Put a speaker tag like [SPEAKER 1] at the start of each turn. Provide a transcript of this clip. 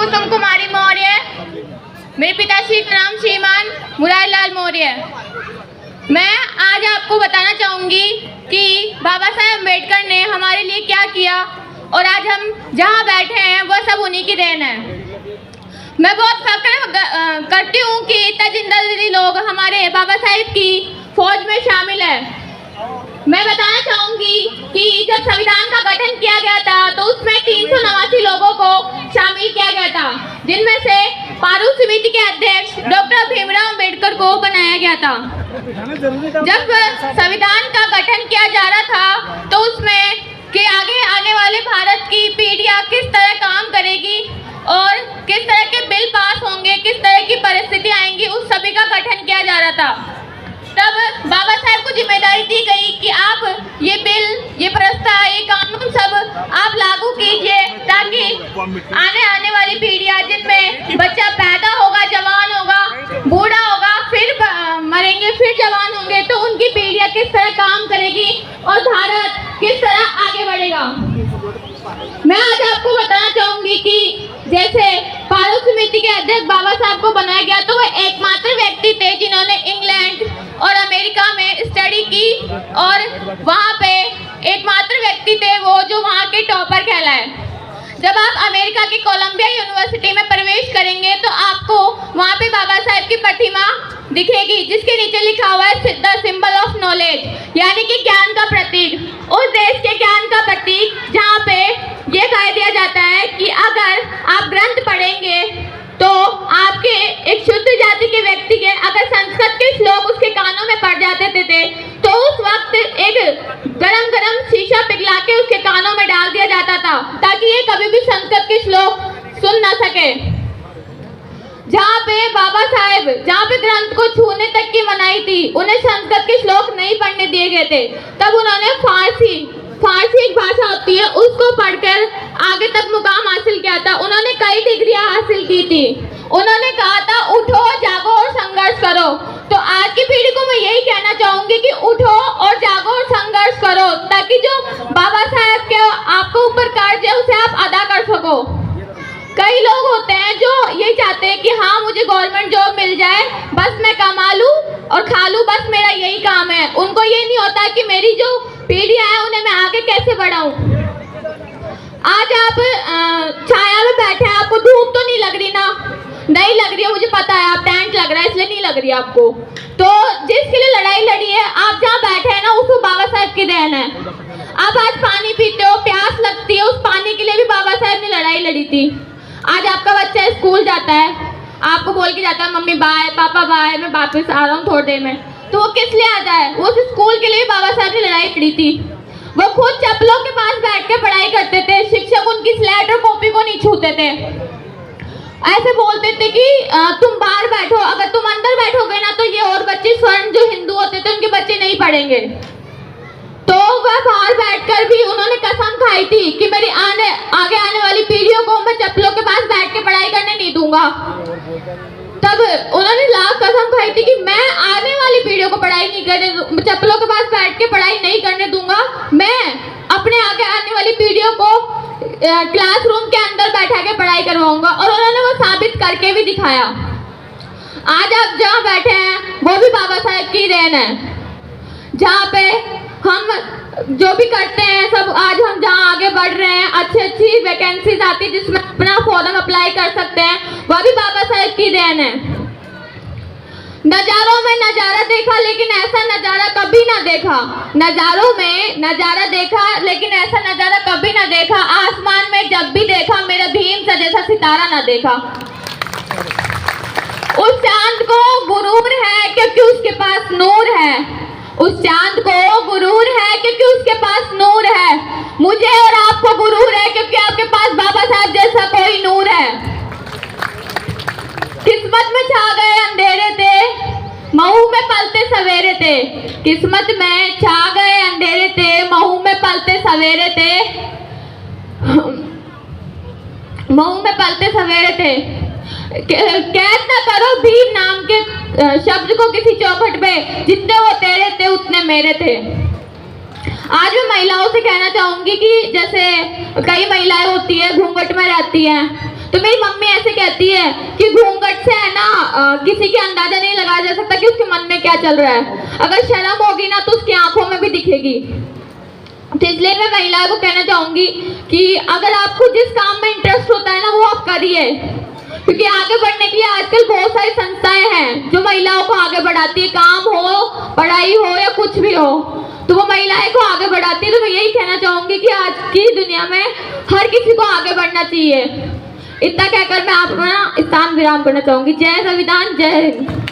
[SPEAKER 1] कुसुम कुमारी मौर्य। मेरे पिताश्री का नाम श्रीमान मुरारी लाल मौर्य। मैं आज आपको बताना चाहूँगी कि बाबा साहेब अम्बेडकर ने हमारे लिए क्या किया और आज हम जहाँ बैठे हैं वह सब उन्हीं की देन है। मैं बहुत फख्र करती हूँ कि इतना जिंदा दिली लोग हमारे बाबा साहेब की फौज में शामिल है। मैं बताना चाहूँगी कि जब संविधान का गठन किया गया था तो उसमें 389 लोगों को शामिल किया गया था, जिनमें से प्रारूप समिति के अध्यक्ष डॉक्टर भीमराव अम्बेडकर को बनाया गया था। जब संविधान का गठन किया जा रहा था तो उसमें कि आगे आने वाले भारत की पीढ़ियाँ किस तरह काम करेगी और किस तरह के बिल पास होंगे, किस तरह की परिस्थिति आएंगी, उस सभी का गठन किया जा रहा था। तब बाबा साहब को जिम्मेदारी दी गई कि आप ये बिल, ये प्रस्ताव, ये कानून सब आप लागू कीजिए ताकि आने वाली पीढ़ियाँ जिनमें बच्चा पैदा होगा, जवान होगा, बूढ़ा होगा, फिर मरेंगे, फिर जवान होंगे, तो उनकी पीढ़ियाँ किस तरह काम करेगी और भारत किस तरह आगे बढ़ेगा। मैं आज आपको बताना चाहूँगी कि जैसे प्रारूप समिति के अध्यक्ष बाबा साहब को बनाया गया तो वह एकमात्र व्यक्ति थे जिन्होंने इंग्लैंड और अमेरिका में स्टडी की और वहाँ पे एकमात्र व्यक्ति थे वो जो वहाँ के टॉपर कहलाए। जब आप अमेरिका की कोलंबिया यूनिवर्सिटी में प्रवेश करेंगे तो आपको वहाँ पे बाबा साहब की प्रतिमा दिखेगी जिसके नीचे लिखा हुआ है द सिंबल ऑफ नॉलेज, यानी कि ज्ञान का प्रतीक। उस देश के ज्ञान का प्रतीक जहाँ पे ये कह दिया जाता है कि अगर आप ग्रंथ पढ़ेंगे तो आपके एक शुद्ध जाति के व्यक्ति के अगर संस्कृत के श्लोक उसके कानों में पड़ जाते थे तो उस वक्त एक गरम शीशा पिघला के उसके कानों में डाल दिया जाता था ताकि ये कभी भी संस्कृत के श्लोक सुन ना सके। जहाँ पे बाबा साहेब जहाँ पे ग्रंथ को छूने तक की मनाही थी, उन्हें संस्कृत के श्लोक नहीं पढ़ने दिए गए थे, तब उन्होंने फारसी एक भाषा होती है उसको पढ़कर आगे तक मुकाम हासिल किया था। उन्होंने कई डिग्रियां हासिल की थी। उन्होंने कहा था उठो, जागो और संघर्ष करो। तो आज की पीढ़ी को मैं यही कहना चाहूंगी कि उठो और जागो और संघर्ष करो ताकि जो बाबा साहेब के आपको ऊपर कर्ज है उसे आप अदा कर सको। कई लोग होते हैं जो ये चाहते हैं कि हाँ मुझे गवर्नमेंट जॉब मिल जाए, बस मैं कमा लूँ और खा लूँ, बस मेरा यही काम है। उनको ये नहीं होता कि मेरी जो पीढ़ियाँ हैं उन्हें मैं आगे कैसे बढ़ाऊँ। आज आप छाया में बैठे हैं, आपको धूप तो नहीं लग रही ना? नहीं लग रही है, मुझे पता है, आप टेंट लग रहा है इसलिए नहीं लग रही आपको। तो जिसके लिए लड़ाई लड़ी है, आप जहाँ बैठे हैं ना उसको बाबा साहब की देन है। आप आज पानी पीते हो, प्यास लगती है, उस पानी के लिए भी बाबा साहब ने लड़ाई लड़ी थी। आज आपका बच्चा स्कूल जाता है, आपको बोल के जाता है मम्मी बाय, पापा बाय, मैं वापस आ रहा हूँ थोड़ी देर में, तो वो किस लिए आता है? वो स्कूल के लिए बाबा साहब ने लड़ाई लड़ी थी। वो खुद चप्पलों के पास बैठ के पढ़ाई करते थे, शिक्षक उनकी स्लेट और कॉपी को नहीं छूते थे। ऐसे बोलते थे कि तुम बाहर बैठो, अगर तुम अंदर बैठोगे ना तो ये और बच्चे स्वर्ण जो हिंदू होते थे उनके बच्चे नहीं पढ़ेंगे। तो वह बाहर बैठकर भी उन्होंने कसम खाई थी कि मेरी आगे आने वाली पीढ़ियों को मैं चप्पलों के पास बैठ के पढ़ाई करने नहीं दूंगा। तब उन्होंने लाख कसम खाई थी कि मैं आने वाली पीढ़ियों को पढ़ाई नहीं करने, चप्पलों के पास बैठ के पढ़ाई नहीं करने दूंगा। मैं अपने आगे आने वाली पीढ़ियों को क्लासरूम के अंदर बैठा के पढ़ाई करवाऊंगा और उन्होंने वो साबित करके भी दिखाया। आज आप जहाँ बैठे हैं वो भी बाबा साहेब की देन है। जहाँ पे हम जो भी करते हैं सब, आज हम जहाँ आगे बढ़ रहे हैं, अच्छी वैकेंसीज आती है जिसमें अपना फॉर्म अप्लाई कर सकते हैं, वह भी बाबा साहेब की देन है। नज़ारों में नज़ारा देखा लेकिन ऐसा नज़ारा कभी ना देखा। नज़ारों में नज़ारा देखा लेकिन ऐसा नज़ारा कभी ना देखा। आसमान में जब भी देखा मेरा भीम सा जैसा सितारा ना देखा। उस चांद को गुरूर है क्योंकि उसके पास नूर है। उस चांद को गुरूर है क्योंकि उसके पास नूर है। मुझे और आपको गुरूर है क्योंकि आपके पास बाबा साहब जैसा कोई नूर है। किस्मत में छा गए अंधेरे थे, महू में पलते सवेरे थे। किस्मत में छा गए अंधेरे थे, महू में पलते सवेरे थे, महू में पलते सवेरे थे। कैद न करो भीम नाम के शब्द को किसी चौखट पे, जितने वो तेरे थे उतने मेरे थे। आज मैं महिलाओं से कहना चाहूंगी कि जैसे कई महिलाएं होती है घूंघट में रहती हैं, तो मेरी मम्मी ऐसे कहती है कि घूंघट से है ना किसी के अंदाजा नहीं लगाया जा सकता कि उसके मन में क्या चल रहा है। अगर शर्म होगी ना तो उसकी आंखों में भी दिखेगी। तो इसलिए मैं महिलाओं को कहना चाहूंगी कि अगर आपको जिस काम में इंटरेस्ट होता है ना वो आप करिए, क्योंकि आगे बढ़ने के लिए आजकल बहुत सारी संस्थाएं हैं जो महिलाओं को आगे बढ़ाती है। काम हो, पढ़ाई हो या कुछ भी हो, तो वो महिलाएं को आगे बढ़ाती है। तो मैं यही कहना चाहूंगी कि आज की दुनिया में हर किसी को आगे बढ़ना चाहिए। इतना कहकर मैं अपना स्थान विराम करना चाहूंगी। जय संविधान, जय हिंद।